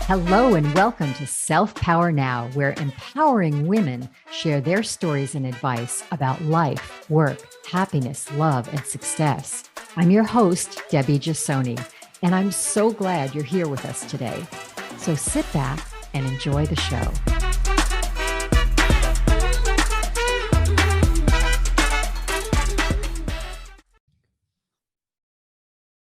Hello and welcome to Self Power Now, where empowering women share their stories and advice about life, work, happiness, love, and success. I'm your host, Debbie Giussoni, and I'm so glad you're here with us today. So sit back and enjoy the show.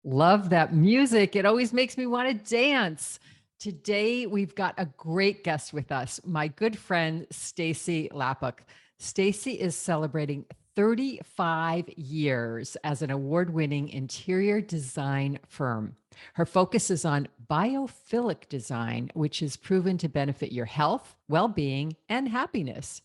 Love that music. It always makes me want to dance. Today, we've got a great guest with us, my good friend, Stacey Lapuk. Stacey is celebrating 35 years as an award-winning interior design firm. Her focus is on biophilic design, which is proven to benefit your health, well-being, and happiness.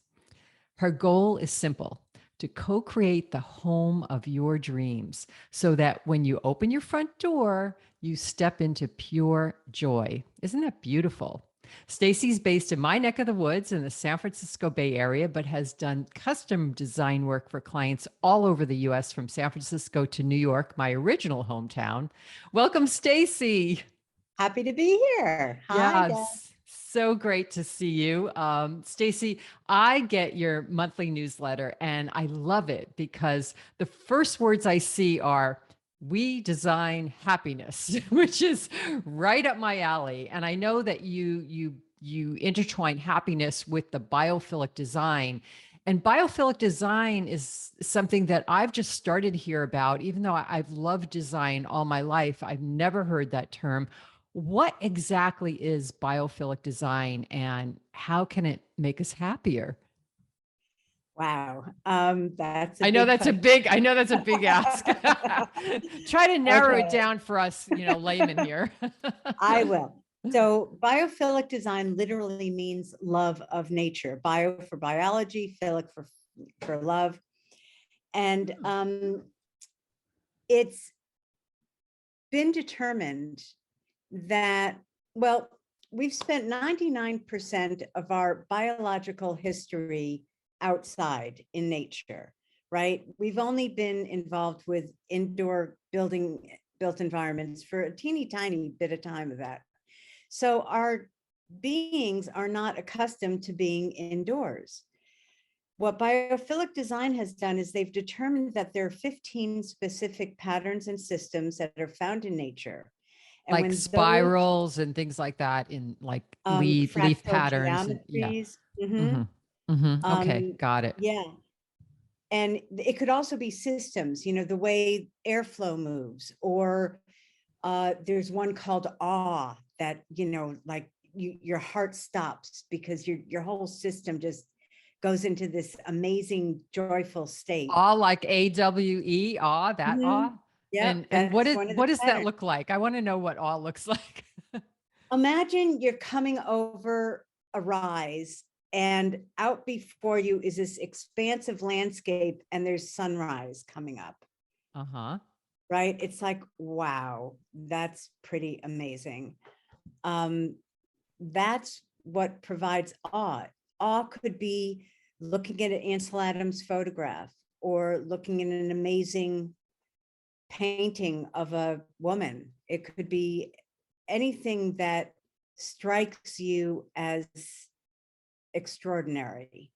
Her goal is simple: to co-create the home of your dreams so that when you open your front door, you step into pure joy. Isn't that beautiful? Stacey's based in my neck of the woods in the San Francisco Bay Area, but has done custom design work for clients all over the US, from San Francisco to New York, my original hometown. Welcome, Stacey. Happy to be here. Hi, Deb. Yes. So great to see you. Stacey, I get your monthly newsletter and I love it because the first words I see are, "We design happiness," which is right up my alley. And I know that you intertwine happiness with the biophilic design. And biophilic design is something that I've just started to hear about. Even though I've loved design all my life, I've never heard that term. What exactly is biophilic design and how can it make us happier? Wow. That's a I know big that's a question. big, I know that's a big ask. Try to narrow it Okay, down for us, laymen here. I will. So biophilic design literally means love of nature. Bio for biology, philic for love. And it's been determined that, well, we've spent 99% of our biological history outside in nature, right? We've only been involved with indoor built environments for a teeny tiny bit of time of that. So our beings are not accustomed to being indoors. What biophilic design has done is they've determined that there are 15 specific patterns and systems that are found in nature. And Like when those spirals and things like that, in like leaf fractal patterns. And yeah. geometries, Okay. Got it. yeah. And it could also be systems, the way airflow moves, or there's one called awe that, like your heart stops because your whole system just goes into this amazing, joyful state. Awe, like AWE, awe, that awe. Yeah, And that's one of the what does that patterns. look like? I want to know what awe looks like. Imagine you're coming over a rise and out before you is this expansive landscape and there's sunrise coming up, Uh-huh. right? It's like, wow, that's pretty amazing. That's what provides awe. Awe could be looking at Ansel Adams' photograph or looking at an amazing painting of a woman. It could be anything that strikes you as extraordinary.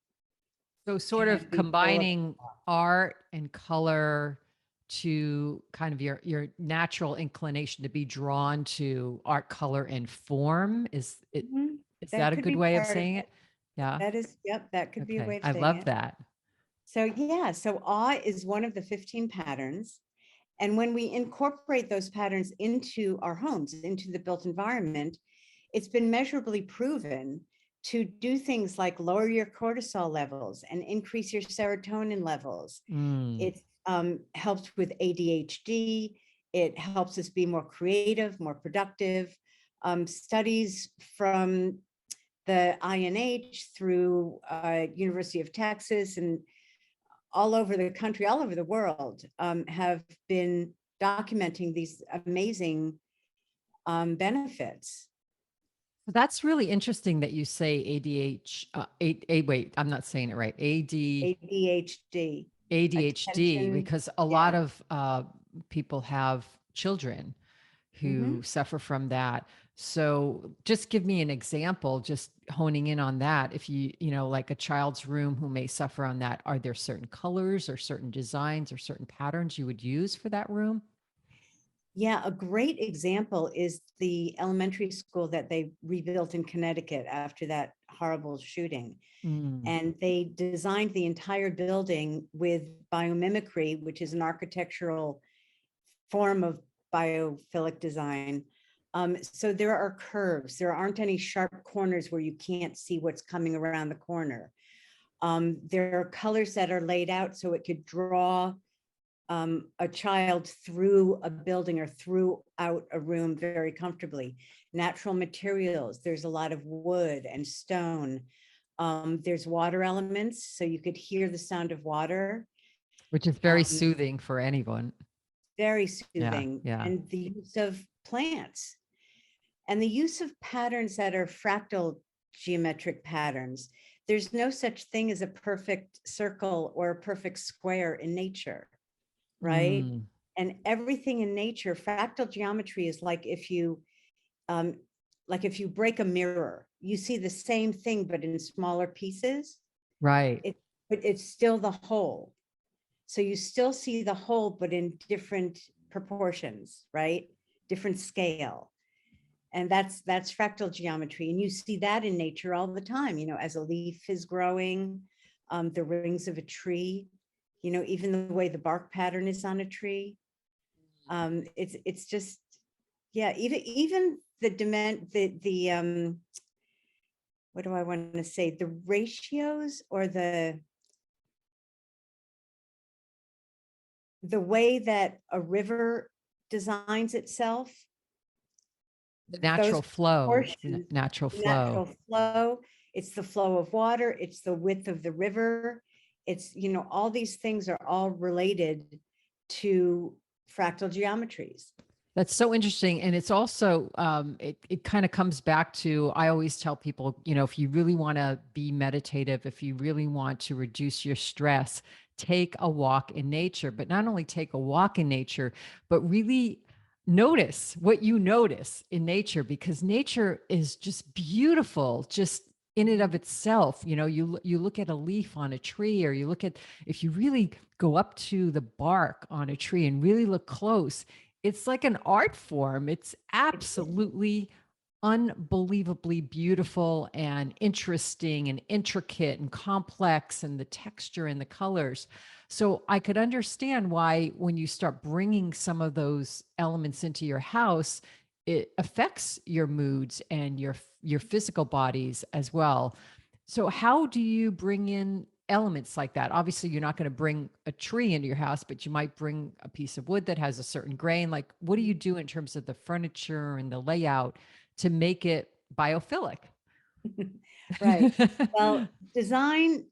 So sort Can of be full of combining art and color to kind of your natural inclination to be drawn to art, color, and form. Mhm. Is That that a could good be way of part of saying it. it? Yeah. That is, yep, that could be a way Okay. of I saying love it. that. So yeah, so awe is one of the 15 patterns. And when we incorporate those patterns into our homes, into the built environment, it's been measurably proven to do things like lower your cortisol levels and increase your serotonin levels. Mm. It helps with ADHD. It helps us be more creative, more productive. Studies from the INH through University of Texas and all over the country, all over the world, have been documenting these amazing benefits. That's really interesting that you say wait, I'm not saying it right. ADHD, ADHD, attention, because a lot yeah. of people have children who suffer from that. So just give me an example, just honing in on that. If like a child's room who may suffer on that, are there certain colors or certain designs or certain patterns you would use for that room? Yeah, a great example is the elementary school that they rebuilt in Connecticut after that horrible shooting. Mm. And they designed the entire building with biomimicry, which is an architectural form of biophilic design. So there are curves. There aren't any sharp corners where you can't see what's coming around the corner. There are colors that are laid out so it could draw a child through a building or throughout a room very comfortably. Natural materials, there's a lot of wood and stone. There's water elements, so you could hear the sound of water. Which is very soothing for anyone. Very Yeah, soothing. yeah. And the use of plants and the use of patterns that are fractal geometric patterns. There's no such thing as a perfect circle or a perfect square in nature, right? Mm. And everything in nature, fractal geometry is like if you break a mirror, you see the same thing, but in smaller pieces. Right. But it's still the whole. So you still see the whole, but in different proportions, right? Different scale. And that's fractal geometry. And you see that in nature all the time, as a leaf is growing, the rings of a tree, even the way the bark pattern is on a tree. It's just, yeah, even the what do I want to say? The ratios or the way that a river designs itself, The those natural flow, proportions, natural flow. natural flow, it's the flow of water, it's the width of the river, it's, all these things are all related to fractal geometries. That's so interesting. And it's also, it kind of comes back to, I always tell people, if you really want to be meditative, if you really want to reduce your stress, take a walk in nature, but not only take a walk in nature, but really notice what you notice in nature, because nature is just beautiful, just in and of itself. You look at a leaf on a tree, or if you really go up to the bark on a tree and really look close, it's like an art form. It's absolutely unbelievably beautiful and interesting and intricate and complex, and the texture and the colors. So I could understand why when you start bringing some of those elements into your house, it affects your moods and your physical bodies as well. So how do you bring in elements like that? Obviously, you're not going to bring a tree into your house, but you might bring a piece of wood that has a certain grain. Like, what do you do in terms of the furniture and the layout to make it biophilic? Right. Well, design,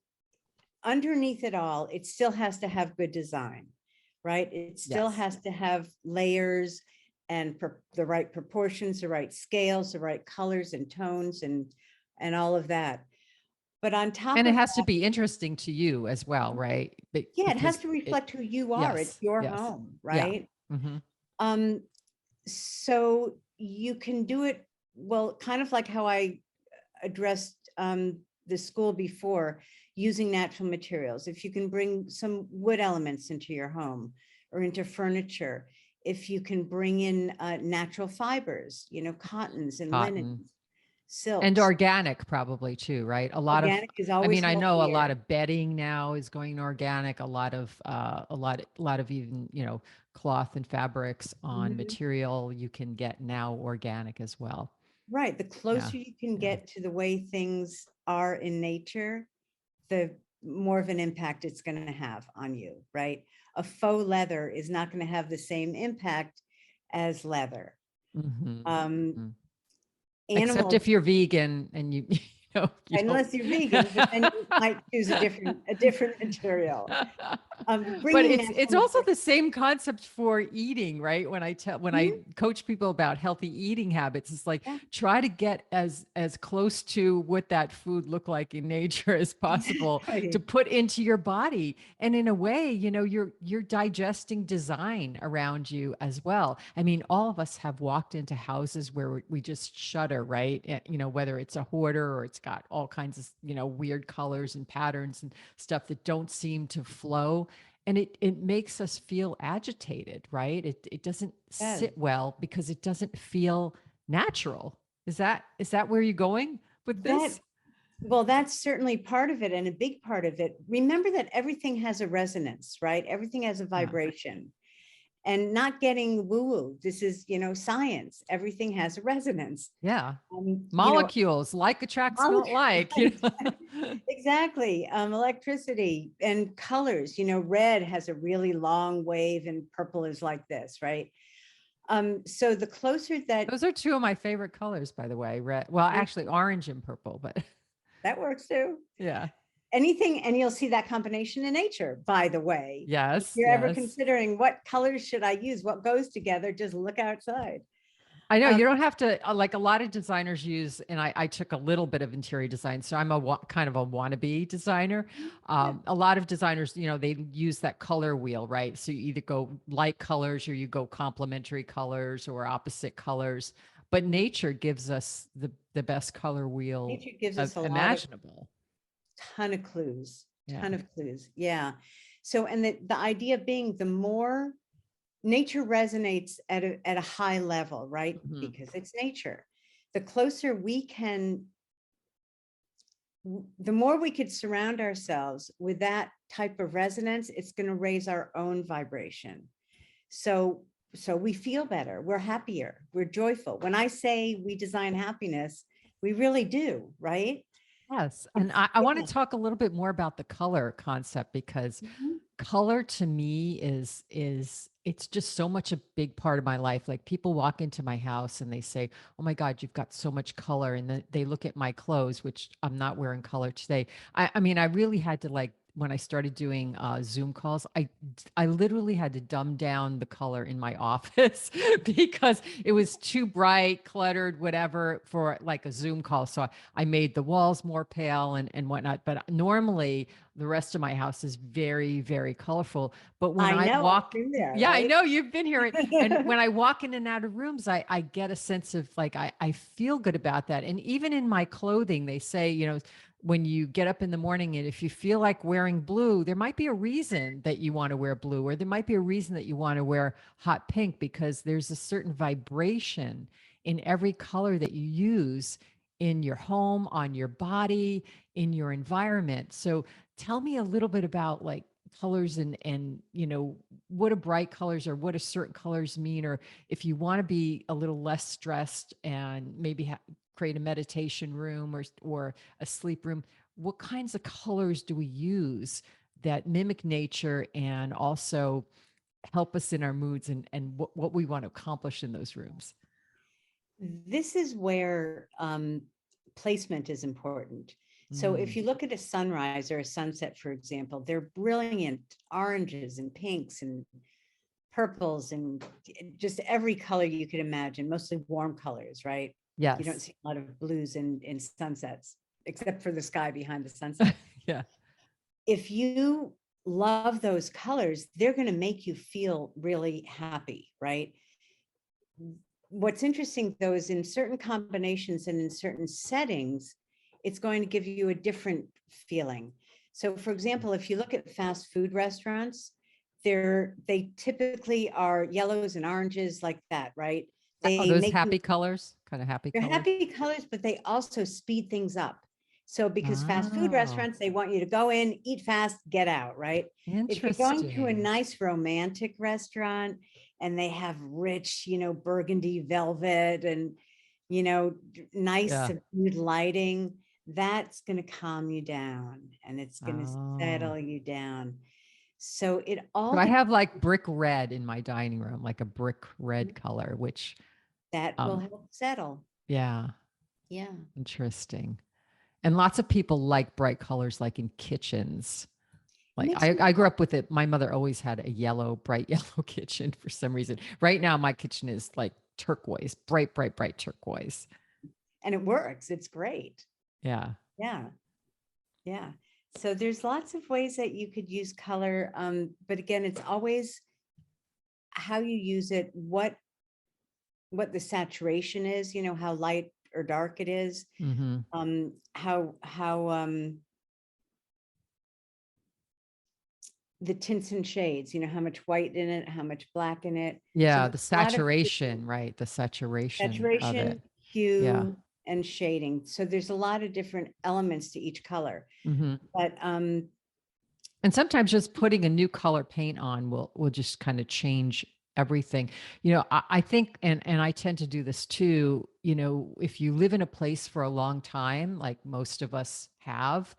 underneath it all, it still has to have good design, right? It still Yes. has to have layers and the right proportions, the right scales, the right colors and tones and all of that. But on top And it of has to that, be interesting to you as well, right? yeah, it has Because to reflect who you are. It's yes, your yes. home, Yeah. right? Mm-hmm. So you can do it, well, kind of like how I addressed the school before, using natural materials. If you can bring some wood elements into your home or into furniture, if you can bring in natural fibers, cottons and Cotton. linens, And silks. organic probably too, right? Organic is I mean, always I know a lot healthier. of bedding now is going organic, a lot of even, cloth and fabrics on Mhm. material you can get now organic as well. Right. The Yeah. closer you can Yeah. get to the way things are in nature, the more of an impact it's going to have on you, right? A faux leather is not going to have the same impact as leather. Mhm. Um, Mhm. Except Animals, if you're vegan and you you don't. Unless you're vegan, but then you might choose a different material. But Bringing that it's home also for- the same concept for eating, right? When I Mhm. coach people about healthy eating habits, it's like Yeah, try to get as close to what that food looked like in nature as possible to exactly. put into your body. And in a way, you're digesting design around you as well. I mean, all of us have walked into houses where we just shudder, right? Whether it's a hoarder or it's got all kinds of, weird colors and patterns and stuff that don't seem to flow, and it makes us feel agitated, right? It doesn't Yes. sit well because it doesn't feel natural. Is that where you're going with That, this? well, that's certainly part of it and a big part of it. Remember that everything has a resonance, right? Everything has a Yeah. vibration. And not getting woo-woo. This is, science. Everything has a resonance. Yeah. Um, you know, Molecules, like attracts not molecules, like, exactly. Electricity and colors, red has a really long wave and purple is like this, right? So the closer that Those are two of my favorite colors, by the way. Red, well, actually orange and purple, but that works too. yeah. Anything, and you'll see that combination in nature, by the way. If Yes, you're ever yes. considering what colors should I use, what goes together, just look outside. I know Um, you don't have to, like a lot of designers use, and I took a little bit of interior design, so I'm kind of a wannabe designer. yeah, A lot of designers, they use that color wheel, right? So you either go light colors or you go complementary colors or opposite colors. But nature gives us the best color wheel nature gives us a lot of imaginable. ton of clues, Yeah. ton of clues. Yeah. So, and the idea being the more nature resonates at a high level, right? Mhm. Because it's nature. The closer we can, the more we could surround ourselves with that type of resonance, it's going to raise our own vibration. So, so we feel better, we're happier, we're joyful. When I say we design happiness, we really do, right? Yes. And It's, I want yeah. to talk a little bit more about the color concept because Mhm. color to me is it's just so much a big part of my life. Like people walk into my house and they say, "Oh my God, you've got so much color." And then they look at my clothes, which I'm not wearing color today. I mean, I really had to like when I started doing Zoom calls, I literally had to dumb down the color in my office because it was too bright, cluttered, whatever for like a Zoom call. So I made the walls more pale and whatnot. But normally the rest of my house is very, very colorful. But when I I know, I've walk, been there, yeah, I right? know you've been here. And when I walk in and out of rooms, I get a sense of like, I feel good about that. And even in my clothing, they say, when you get up in the morning and if you feel like wearing blue, there might be a reason that you want to wear blue, or there might be a reason that you want to wear hot pink because there's a certain vibration in every color that you use in your home, on your body, in your environment. So tell me a little bit about like colors and what do bright colors or what do certain colors mean, or if you want to be a little less stressed and maybe create a meditation room or a sleep room, what kinds of colors do we use that mimic nature and also help us in our moods and what we want to accomplish in those rooms? This is where placement is important. So if Mm, you look at a sunrise or a sunset, for example, they're brilliant oranges and pinks and purples and just every color you could imagine, mostly warm colors, right? You don't yes. see a lot of blues in sunsets, except for the sky behind the sunset. Yeah. If you love those colors, they're going to make you feel really happy, right? What's interesting though is in certain combinations and in certain settings, it's going to give you a different feeling. So for example, if you look at fast food restaurants, they typically are yellows and oranges like that, right? Oh, They those make you, happy colors, kind of happy they're colors. happy colors, but they also speed things up. So because fast food Oh, restaurants, they want you to go in, eat fast, get out, right? If you're going to a interesting. nice romantic restaurant and they have rich, burgundy velvet and, nice Yeah. subdued lighting, that's going to calm you down and it's going to Oh. settle you down. So it So all I depends. have like brick red in my dining room, like a brick red color, which, That will um, help settle. yeah, Yeah. interesting. And lots of people like bright colors, like in kitchens. It Like makes me, I grew up with it. My mother always had a bright yellow kitchen for some reason. Right now, my kitchen is like turquoise, bright, bright, bright turquoise. and it works. It's great. Yeah. Yeah. Yeah. So there's lots of ways that you could use color. But again, it's always how you use it, what the saturation is, how light or dark it is, Mm-hmm. how the tints and shades, how much white in it, how much black in it. So Yeah. there's The a lot of saturation, right? The saturation of it. saturation, Yeah. hue, and shading. So there's a lot of different elements to each color. Mm-hmm. But And sometimes just putting a new color paint on will just kind of change everything. I think, and I tend to do this too, if you live in a place for a long time, like most of us have,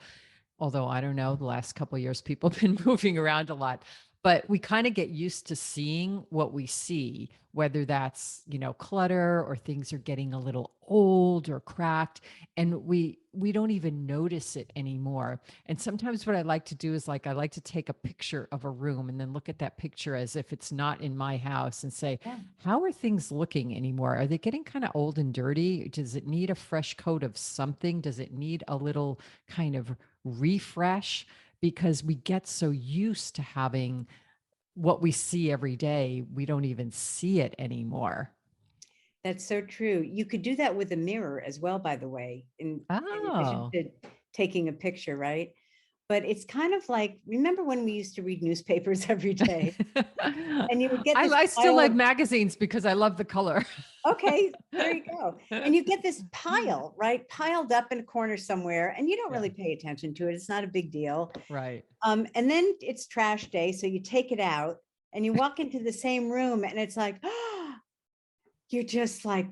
although I don't know, the last couple of years people have been moving around a lot, but we kind of get used to seeing what we see, whether that's, clutter or things are getting a little old or cracked, and we don't even notice it anymore. And sometimes what I like to do is, like, I like to take a picture of a room and then look at that picture as if it's not in my house and say, yeah, how are things looking anymore? Are they getting kind of old and dirty? Does it need a fresh coat of something? Does it need a little kind of refresh? Because we get so used to having what we see every day, we don't even see it anymore. that's so true. You could do that with a mirror as well, by the way, in addition Oh. to taking a picture, right? But it's kind of like, remember when we used to read newspapers every day and you would get this I still pile like of, magazines because I love the color. okay, there you go. And you get this pile, right? Piled up in a corner somewhere and you don't Yeah, really pay attention to it. It's not a big deal. right. And then it's trash day. So you take it out and you walk into the same room and it's like, you're just like,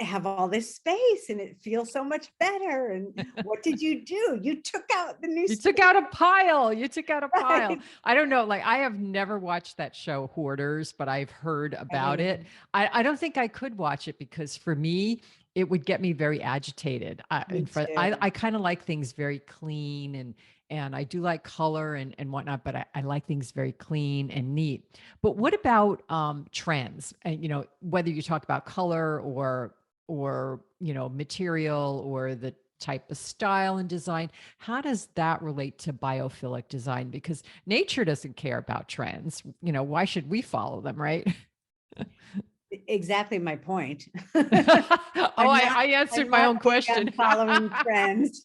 have all this space and it feels so much better. And what did you do? You took out the You took newspaper, out a pile. You took out a pile. right? I don't know. Like, I have never watched that show Hoarders, but I've heard about it. I don't think I could watch it because for me, it would get me very agitated. Me too. I kind of like things very clean, and I do like color and whatnot, but I like things very clean and neat. But what about trends? And whether you talk about color or material or the type of style and design, how does that relate to biophilic design? Because nature doesn't care about trends. Why should we follow them, right? Exactly my point. Oh, I'm not, I I'm answered my not own big question. on following trends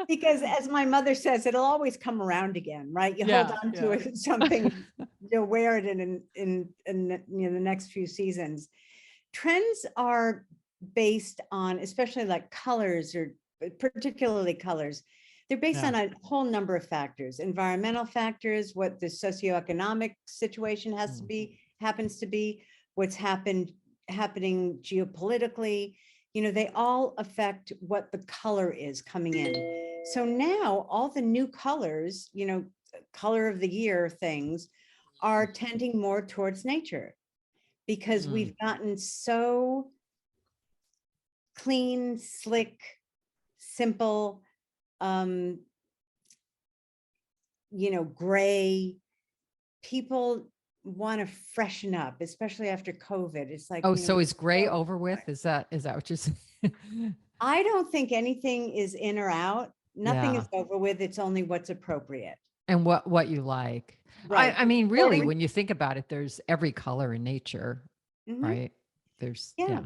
because as my mother says, it'll always come around again, right? You hold Yeah, on to yeah. it, something, you'll wear it in the next few seasons. Trends are based on, especially like colors or particularly colors, they're based Yeah. on a whole number of factors, environmental factors, what the socioeconomic situation Mm. happens to be, what's happening geopolitically. They all affect what the color is coming in. So now all the new colors, color of the year things are tending more towards nature because Mm. we've gotten so clean, slick, simple, um, gray. People want to freshen up, especially after COVID. It's like, Oh, so is gray so- over with? Is that what you're saying? I don't think anything is in or out. Nothing Yeah. is over with. It's only what's appropriate. And what you like. Right. I mean, really, According, when you think about it, there's every color in nature, mhm, right? There's, yeah. yeah.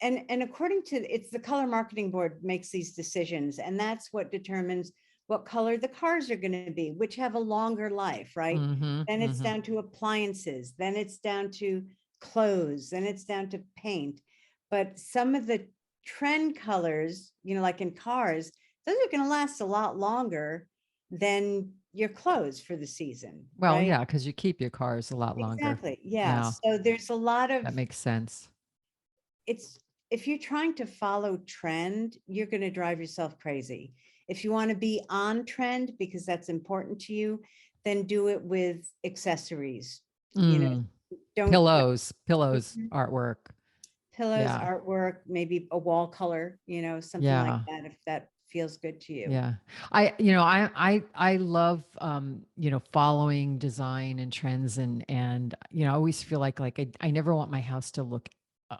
And according to, it's the color marketing board makes these decisions, and that's what determines what color the cars are going to be, which have a longer life, right? Mm-hmm. Then it's Mm-hmm. down to appliances, then it's down to clothes, then it's down to paint. But some of the trend colors, like in cars, those are going to last a lot longer than your clothes for the season, Well, right? yeah, because you keep your cars a lot longer. Exactly. Yeah. Yeah, So there's a lot of, that makes sense. it's, if you're trying to follow trend, you're going to drive yourself crazy. If you want to be on trend because that's important to you, then do it with accessories. You know, Mm. don't Pillows, Mhm. artwork. pillows, Yeah. artwork, maybe a wall color, something like Yeah. that, if that feels good to you. Yeah. I love, following design and trends and, I always feel like I never want my house to look uh,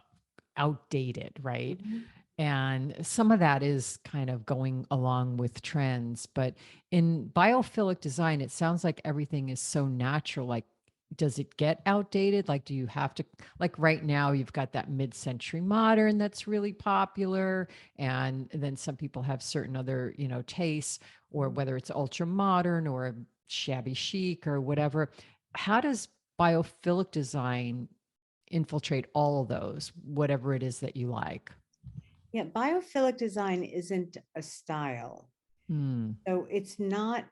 outdated. Right. Mhm. And some of that is kind of going along with trends, but in biophilic design, it sounds like everything is so natural. Like, does it get outdated? Like, do you have to, like right now, you've got that mid-century modern that's really popular. And then some people have certain other, tastes, or whether it's ultra modern or shabby chic or whatever. How does biophilic design infiltrate all of those, whatever it is that you like? Yeah, biophilic design isn't a style. Hmm. So it's not,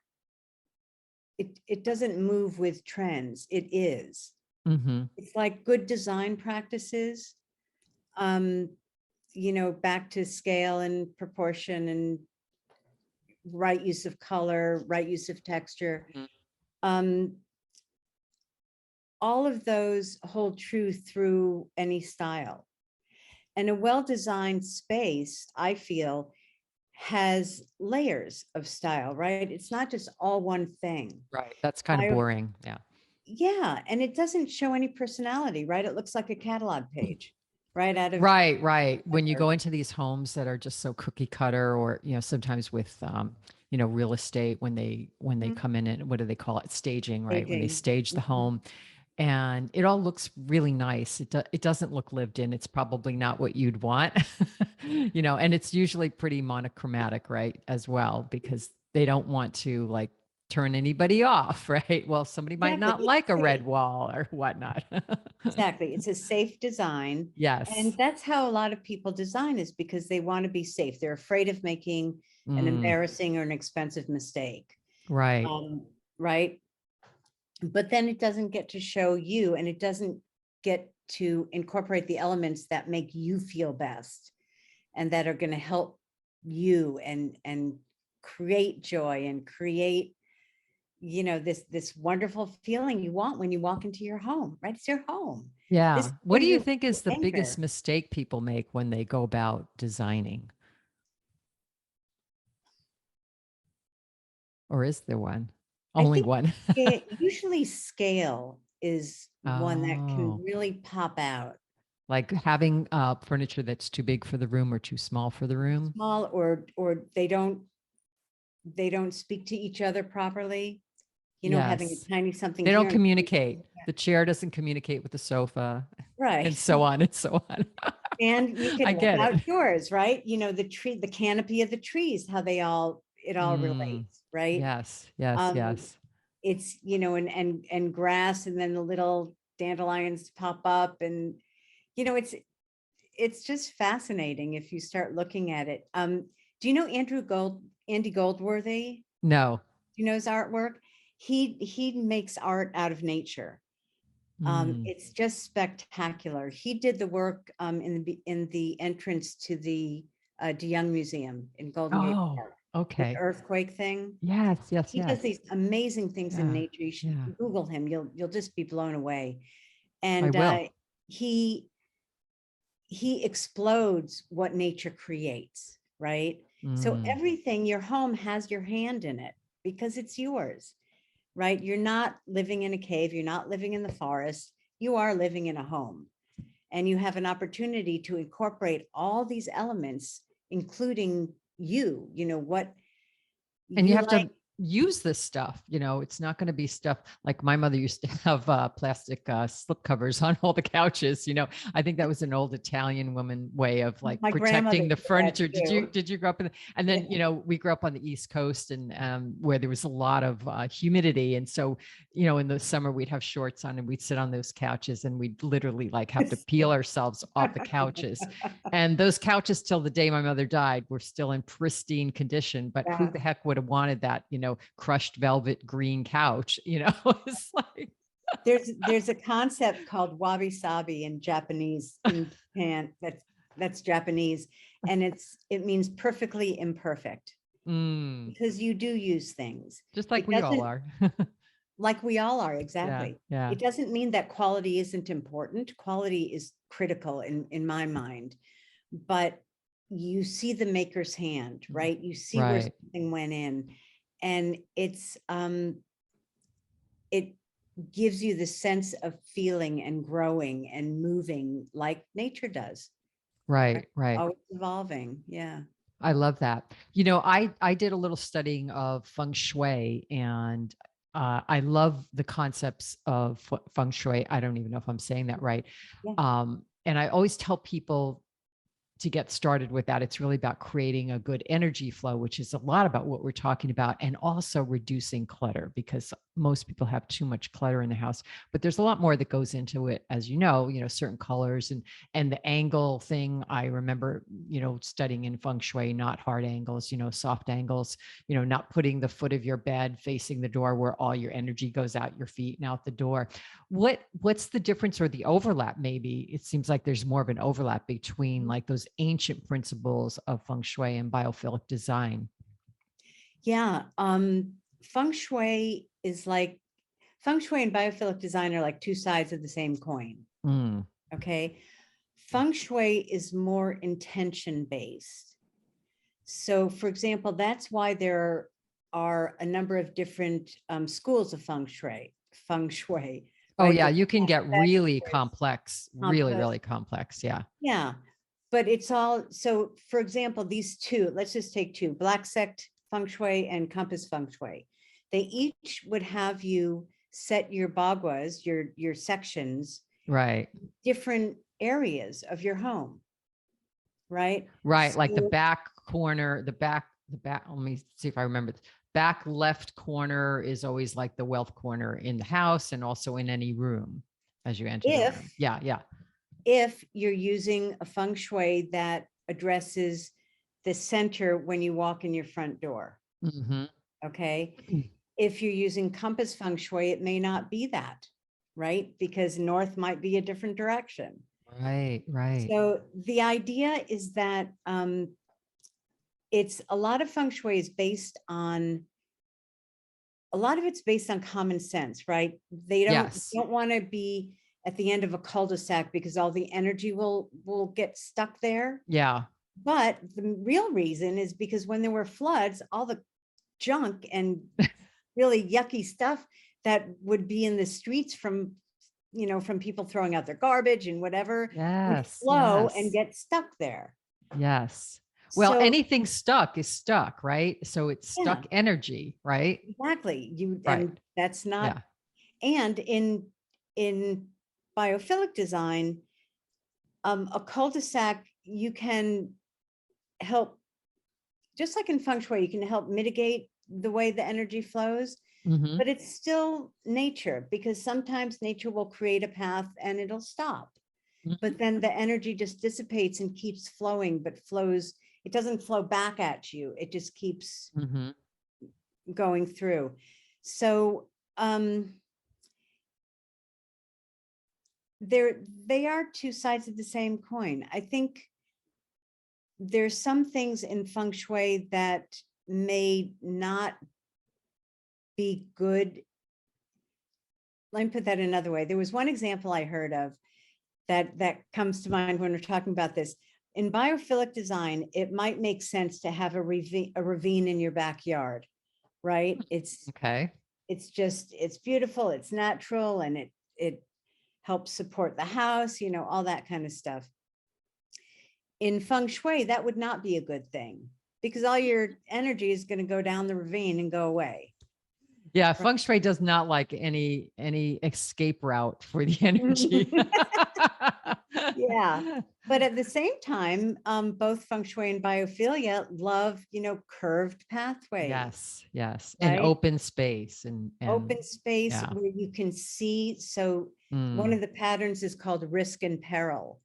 it doesn't move with trends. It is. Mm-hmm. It's like good design practices, um, back to scale and proportion and right use of color, right use of texture. Mhm. Um, all of those hold true through any style. And a well-designed space, I feel, has layers of style, right? It's not just all one thing. Right. That's kind of Bio, boring. Yeah. yeah, and it doesn't show any personality, right? It looks like a catalog page, right out of Right, right. When you paper. go into these homes that are just so cookie cutter, or sometimes with real estate, when they Mhm. come in and what do they call it? Staging, right? When they Staging. stage the Mhm. home, and it all looks really nice. It doesn't look lived in. It's probably not what you'd want, and it's usually pretty monochromatic, right? As well, because they don't want to like turn anybody off, right? Well, somebody might Exactly. not It's like a safe. red wall or whatnot. Exactly. It's a safe design. Yes. And that's how a lot of people design, is because they want to be safe. They're afraid of making an Mm, embarrassing or an expensive mistake. right. Right. But then it doesn't get to show you, and it doesn't get to incorporate the elements that make you feel best and that are going to help you and create joy and create, this wonderful feeling you want when you walk into your home, right? It's your home. This Yeah. is What where do you you think is the biggest anchor. mistake people make when they go about designing? Or is there one? I Only think one. usually scale is one that can Oh, really pop out. like having furniture that's too big for the room or too small for the room. Small, or they don't speak to each other properly. Having Yes. a tiny something They here don't and a tiny communicate. something there. The chair doesn't communicate with the sofa, and Right. so on and so on. And you I can look get it. outdoors, right? The canopy of the trees, how it all Mm, relates, right? yes, yes, Um, yes. it's, and grass, and then the little dandelions pop up, and you know, it's it's just fascinating if you start looking at it. Do you know Andy Goldworthy? No. Do you know his artwork? He makes art out of nature. Mm. It's just spectacular. He did the work in the entrance to the DeYoung Museum in Golden Gate Oh, Park, the okay. earthquake thing. Yes, yes, He does yes. these amazing things in Yeah, nature. You should yeah. Google him. You'll just be blown away. I And will. he he explodes what nature creates, right? So Mm. everything, your home has your hand in it because it's yours, right? You're not living in a cave, you're not living in the forest, you are living in a home. And you have an opportunity to incorporate all these elements, including what And you you have like. to use this stuff. It's not going to be stuff like my mother used to have plastic slip covers on all the couches. I think that was an old Italian woman way of like My grandmother protecting the did that furniture. did you too. did you grow up in and then Yeah. we grew up on the East Coast, and where there was a lot of humidity, and so in the summer we'd have shorts on and we'd sit on those couches, and we'd literally like have to peel ourselves off the couches. And those couches, till the day my mother died, were still in pristine condition. But who Yeah. the heck would have wanted that, crushed velvet green couch? It's like, There's a concept called wabi sabi in Japanese, in Japan, that's Japanese, and it means perfectly imperfect, mm, because you do use things. just like It we all doesn't, are. like we all are, Yeah, exactly. yeah. It doesn't mean that quality isn't important. Quality is critical in my mind, but you see the maker's hand, right? You see where Right. something went in, and it gives you the sense of feeling and growing and moving like nature does. Right. Right. Always evolving. Yeah. I love that. You know, I did a little studying of Feng Shui, and I love the concepts of Feng Shui. I don't even know if I'm saying that right. Yeah. And I always tell people to get started with that. It's really about creating a good energy flow, which is a lot about what we're talking about, and also reducing clutter, because most people have too much clutter in the house. But there's a lot more that goes into it, as you know, certain colors and the angle thing. I remember, studying in Feng Shui, not hard angles, soft angles, not putting the foot of your bed facing the door where all your energy goes out your feet and out the door. What's the difference or the overlap? Maybe it seems like there's more of an overlap between like those ancient principles of Feng Shui and biophilic design. Yeah. Feng Shui is like, Feng Shui and biophilic design are like two sides of the same coin. Mm, Okay. Feng Shui is more intention based. So for example, that's why there are a number of different schools of Feng Shui, oh right? yeah, There's you can get really there's complex, really, compost. really complex. Yeah. Yeah. But it's all, so for example, these two, let's just take two, Black Sect Feng Shui and Compass Feng Shui. They each would have you set your bagwas, your sections, Right. different areas of your home, right? Right. Like the So back corner, let me see if I remember. Back left corner is always like the wealth corner in the house and also in any room as you enter the room. if Yeah. Yeah. if you're using a feng shui that addresses the center when you walk in your front door, Mm-hmm. okay? If you're using compass feng shui, it may not be that, right? Because north might be a different direction. Right. Right. So the idea is that it's a lot of feng shui is based on, a lot of it's based on common sense, right? They Yes. don't want to be at the end of a cul-de-sac because all the energy will get stuck there. Yeah. But the real reason is because when there were floods, all the junk and really yucky stuff that would be in the streets from, from people throwing out their garbage and whatever would Yes. flow and Yes. get stuck there. Yes. Well, So anything stuck is stuck, right? So it's yeah, stuck energy, right? exactly. Right. And that's not, Yeah. and in biophilic design, a cul-de-sac, you can help, just like in feng shui, you can help mitigate the way the energy flows, Mm-hmm. but it's still nature, because sometimes nature will create a path and it'll stop. But then the energy just dissipates and keeps flowing, but flows, it doesn't flow back at you. It just keeps Mm-hmm. going through. So they are two sides of the same coin. I think there's some things in feng shui that may not be good. Let me put that another way. There was one example I heard of that comes to mind when we're talking about this. In biophilic design, it might make sense to have a ravine in your backyard, right? Okay. It's beautiful, it's natural, and it helps support the house, all that kind of stuff. In feng shui, that would not be a good thing, because all your energy is going to go down the ravine and go away. Yeah, Feng Shui does not like any escape route for the energy. Yeah. But at the same time, both feng shui and biophilia love, curved pathways, Yes, yes. And right? open space and Open space yeah. where you can see. So one Mm. of the patterns is called risk and peril.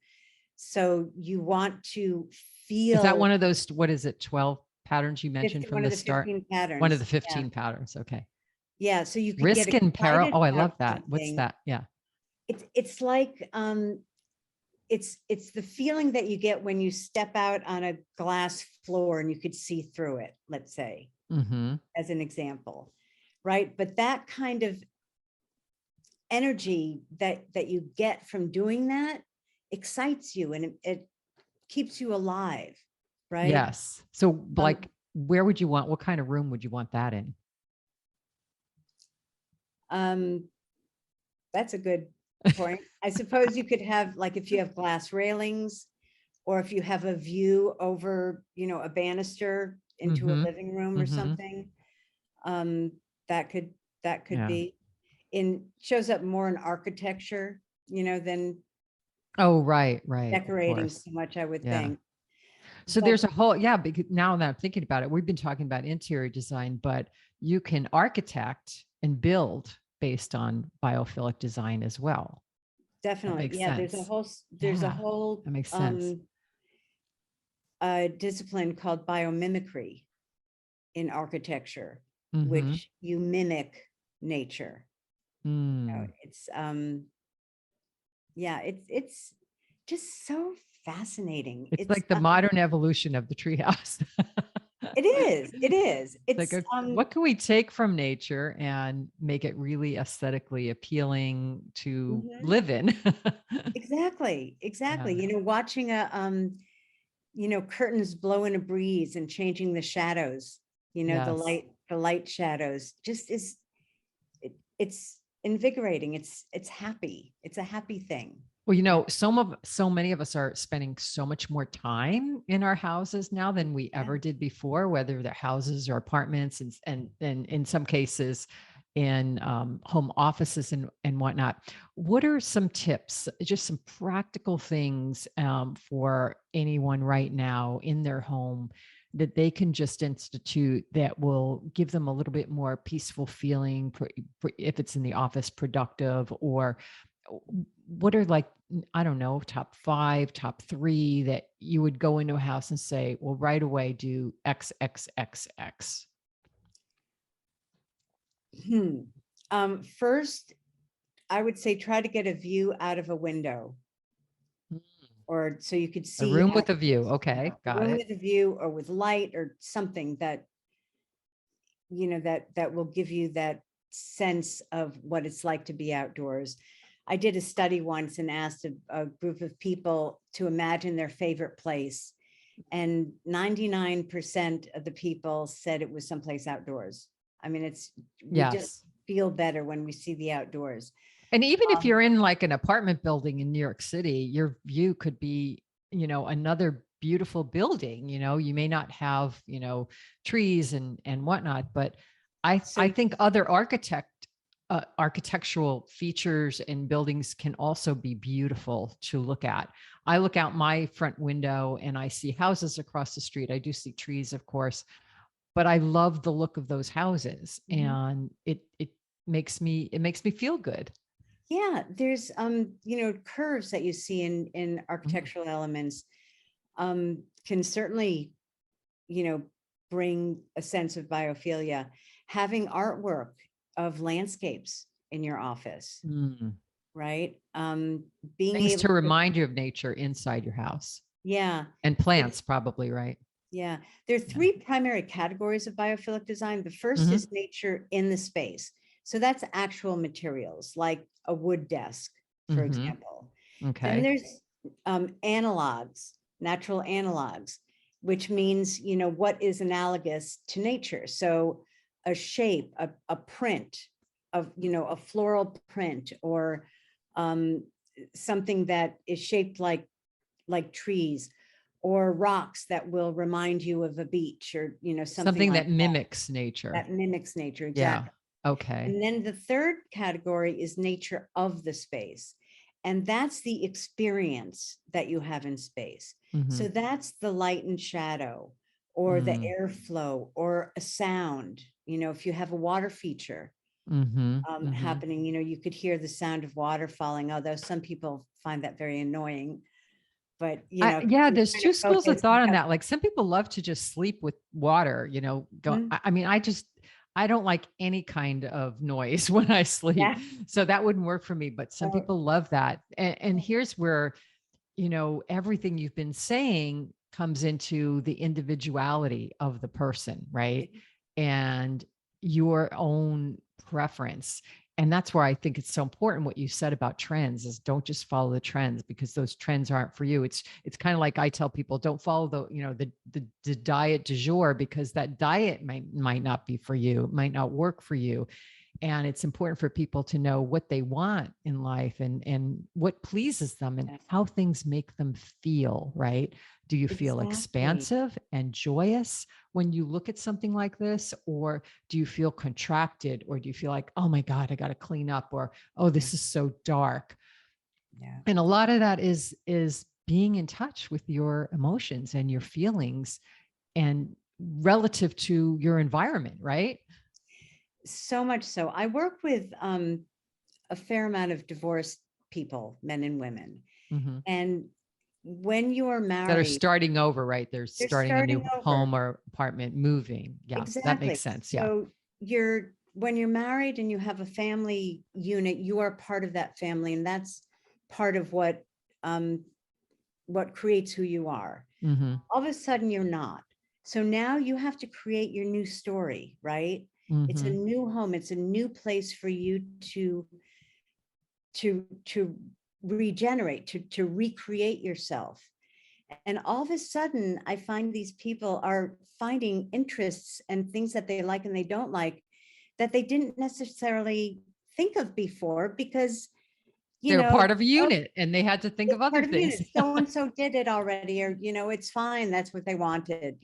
So you want to Is that feel one of those, what is it, 12 patterns you mentioned from one of the the start? 15 One of patterns. the Yeah. 15 patterns. Okay. Yeah. So you can get Risk and peril. excited Oh, I about love that. What's something. that? Yeah. It's like it's the feeling that you get when you step out on a glass floor and you could see through it, let's say, Mm-hmm. as an example, right? But that kind of energy that you get from doing that excites you and it keeps you alive, right? Yes. So Um, like, where would you want, what kind of room would you want that in? um, that's a good point. I suppose you could have, like, if you have glass railings, or if you have a view over, a banister into a Mm-hmm. living room or Mm-hmm. something. Um, that could Yeah. be shows up more in architecture, than Oh, right. Right. Of decorating course. so much, I would Yeah. think. So But there's a whole, yeah, because now that I'm thinking about it, we've been talking about interior design, but you can architect and build based on biophilic design as well. That definitely, makes yeah, sense. there's a Yeah, whole that makes sense. discipline called biomimicry in architecture, Mm-hmm. which you mimic nature. Mm. It's yeah, it's just so fascinating. It's like the modern evolution of the treehouse. It is. Like, It's what can we take from nature and make it really aesthetically appealing to mhm, live in? exactly, Yeah. exactly. Watching curtains blow in a breeze and changing the shadows, Yes. the light shadows just it's invigorating. It's happy. It's a happy thing. Well, so many of us are spending so much more time in our houses now than we Yeah. ever did before, whether they're houses or apartments, and in some cases in home offices and whatnot. What are some tips, just some practical things for anyone right now in their home that they can just institute that will give them a little bit more peaceful feeling, if it's in the office, productive, or what are, like, I don't know, top 5, top 3 that you would go into a house and say, well, right away do X, X, X, X. Hmm. First, I would say try to get a view out of a window, Mm. or so you could A see room out with a view. Okay, a got room it. with a view, or with light or something that that will give you that sense of what it's like to be outdoors. I did a study once and asked a group of people to imagine their favorite place, and 99% of the people said it was someplace outdoors. I mean, we just Yes. feel better when we see the outdoors. And even if Um, you're in like an apartment building in New York City, your view could be, another beautiful building. You may not have, trees and whatnot, but I so think other architectural features in buildings can also be beautiful to look at. I look out my front window and I see houses across the street. I do see trees, of course, but I love the look of those houses, mhm. and it makes me feel good. Yeah, there's curves that you see in Mhm. architectural elements can certainly, you know, bring a sense of biophilia. Having artwork of landscapes in your office, Mm. right? Being Things able to to, remind you of nature inside your house, yeah, and there- plants probably, right? yeah. There are Yeah. three primary categories of biophilic design. The first Mhm. is nature in the space. So that's actual materials like a wood desk, for Mhm. example. Then Okay. there's analogs, natural analogs, which means, what is analogous to nature. So a shape, a print of, a floral print, or um, something that is shaped like trees, or rocks that will remind you of a beach, or, something Something like that mimics nature. that mimics nature. Yeah. Exactly. Okay. And then the third category is nature of the space. And that's the experience that you have in space. So Mhm. that's the light and shadow, or the Mm. airflow, or a sound. If you have a water feature Mhm. Mhm. happening, you could hear the sound of water falling, although some people find that very annoying. But, Yeah, you're there's trying to two schools of focus and thought on have, that. Like, some people love to just sleep with water, go. mhm, I mean, I don't like any kind of noise when I sleep. yeah. So that wouldn't work for me, but some So, people love that. And here's where, everything you've been saying comes into the individuality of the person, right? And your own preference. And that's where I think it's so important what you said about trends is don't just follow the trends because those trends aren't for you. It's kind of like I tell people, don't follow the diet du jour because that diet might not be for you, might not work for you. And it's important for people to know what they want in life and what pleases them and how things make them feel, right? Do you feel Exactly. expansive and joyous when you look at something like this? Or do you feel contracted? Or do you feel like, oh my God, I got to clean up? Or, oh, Yeah. this is so dark. Yeah. And a lot of that is being in touch with your emotions and your feelings and relative to your environment, right? So much so. I work with a fair amount of divorced people, men and women. Mm-hmm. And when you are That are married, starting over, right? They're they're starting a starting new over. home or apartment, moving. Yeah, that makes Exactly. sense. Yeah. So when you're married and you have a family unit, you are part of that family. And that's part of what creates who you are. Mm-hmm. All of a sudden you're not. So now you have to create your new story, right? It's a Mm-hmm. new home. It's a new place for you to regenerate, to recreate yourself. And all of a sudden, I find these people are finding interests and things that they like and they don't like that they didn't necessarily think of before because, They're part of a oh, unit and they had to think of it's other part of the things. unit. So and so did it already, or it's fine. That's what they wanted,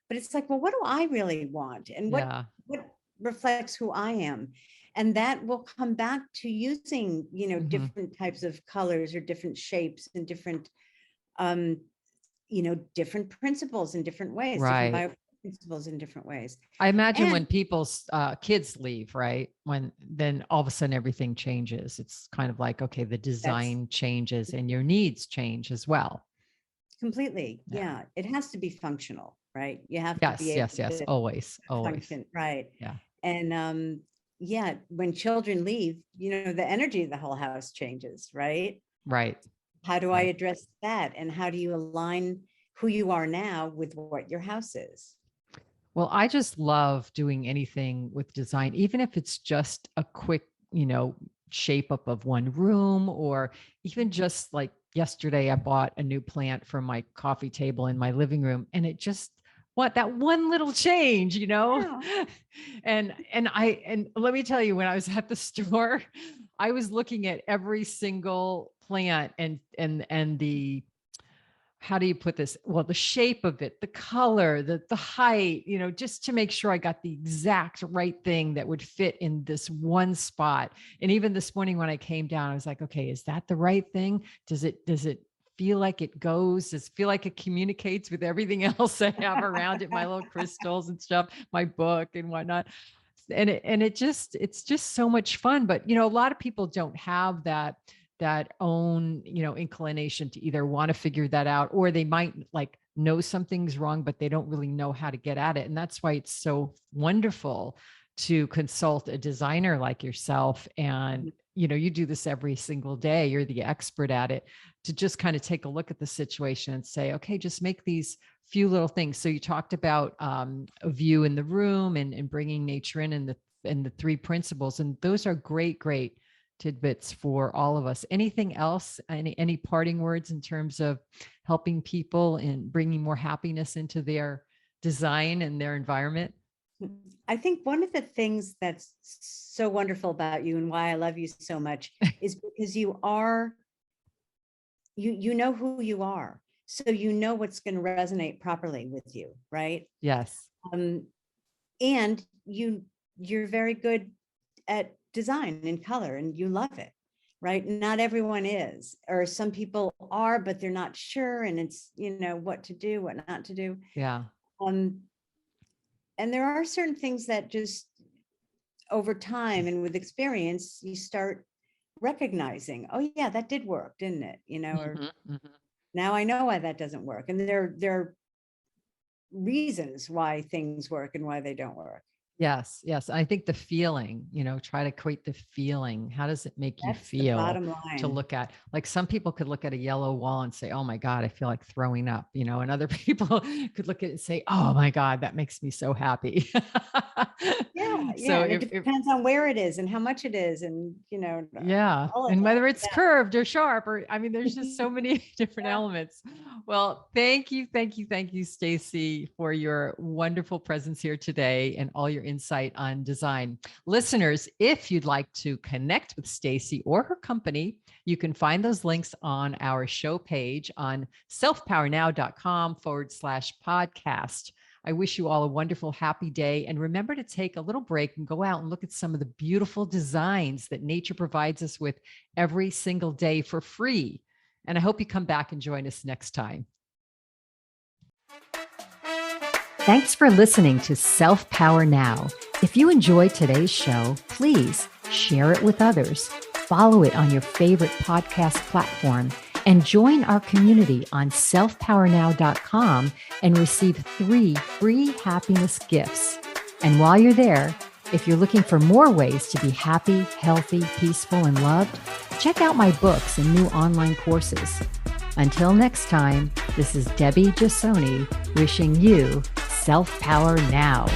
But it's like, well, what do I really want, and Yeah. what reflects who I am, and that will come back to using, Mm-hmm. different types of colors or different shapes and um, different principles in different ways, different Right. bio principles in different ways, I imagine and when people's kids leave, right? When then all of a sudden everything changes. It's kind of like, okay, the that's design changes and your needs change as well. completely, Yeah. yeah. It has to be functional, right? You have to be Yes, able yes, yes. to Always, always. function, right? Yeah. And yeah, when children leave, the energy of the whole house changes, right? Right. How do I Right. address that? And how do you align who you are now with what your house is? Well, I just love doing anything with design, even if it's just a quick, shape up of one room, or even just like yesterday, I bought a new plant for my coffee table in my living room, and it just what that one little change. Yeah. And let me tell you, when I was at the store, I was looking at every single plant and the how do you put this? Well, the shape of it, the color, the height, just to make sure I got the exact right thing that would fit in this one spot. And even this morning when I came down, I was like, okay, is that the right thing? Does it feel like it goes? Does it feel like it communicates with everything else I have around it, my little crystals and stuff, my book and whatnot? It's just so much fun. But a lot of people don't have that own inclination to either want to figure that out, or they might like know something's wrong but they don't really know how to get at it. And that's why it's so wonderful to consult a designer like yourself. And you do this every single day, you're the expert at it, to just kind of take a look at the situation and say, okay, just make these few little things. So you talked about a view in the room and bringing nature in, and the three principles, and those are great tidbits for all of us. Anything else? Any parting words in terms of helping people and bringing more happiness into their design and their environment? I think one of the things that's so wonderful about you and why I love you so much is because you know who you are. So you know what's going to resonate properly with you, right? Yes. Um, and you're very good at design and color and you love it, right? Not everyone is, or some people are, but they're not sure, and it's what to do, what not to do. Yeah. um and there are certain things that just over time and with experience you start recognizing, oh yeah, that did work, didn't it? Or Mhm, mhm. now I know why that doesn't work, and there are reasons why things work and why they don't work. Yes, yes. I think the feeling, try to equate the feeling. How does it make you That's the feel bottom to line. look at? Like some people could look at a yellow wall and say, oh my God, I feel like throwing up, and other people could look at it and say, oh my God, that makes me so happy. Yeah, So yeah, and it if depends on where it is and how much it is and, yeah, all of and that. whether it's curved or sharp, or I mean, there's just so many different Yeah. elements. Well, thank you, Stacy, for your wonderful presence here today and all your insight on design. Listeners, if you'd like to connect with Stacy or her company, you can find those links on our show page on selfpowernow.com/podcast. I wish you all a wonderful, happy day. And remember to take a little break and go out and look at some of the beautiful designs that nature provides us with every single day for free. And I hope you come back and join us next time. Thanks for listening to Self Power Now. If you enjoyed today's show, please share it with others, follow it on your favorite podcast platform, and join our community on selfpowernow.com and receive 3 free happiness gifts. And while you're there, if you're looking for more ways to be happy, healthy, peaceful, and loved, check out my books and new online courses. Until next time, this is Debbie Jasoni wishing you self-power now.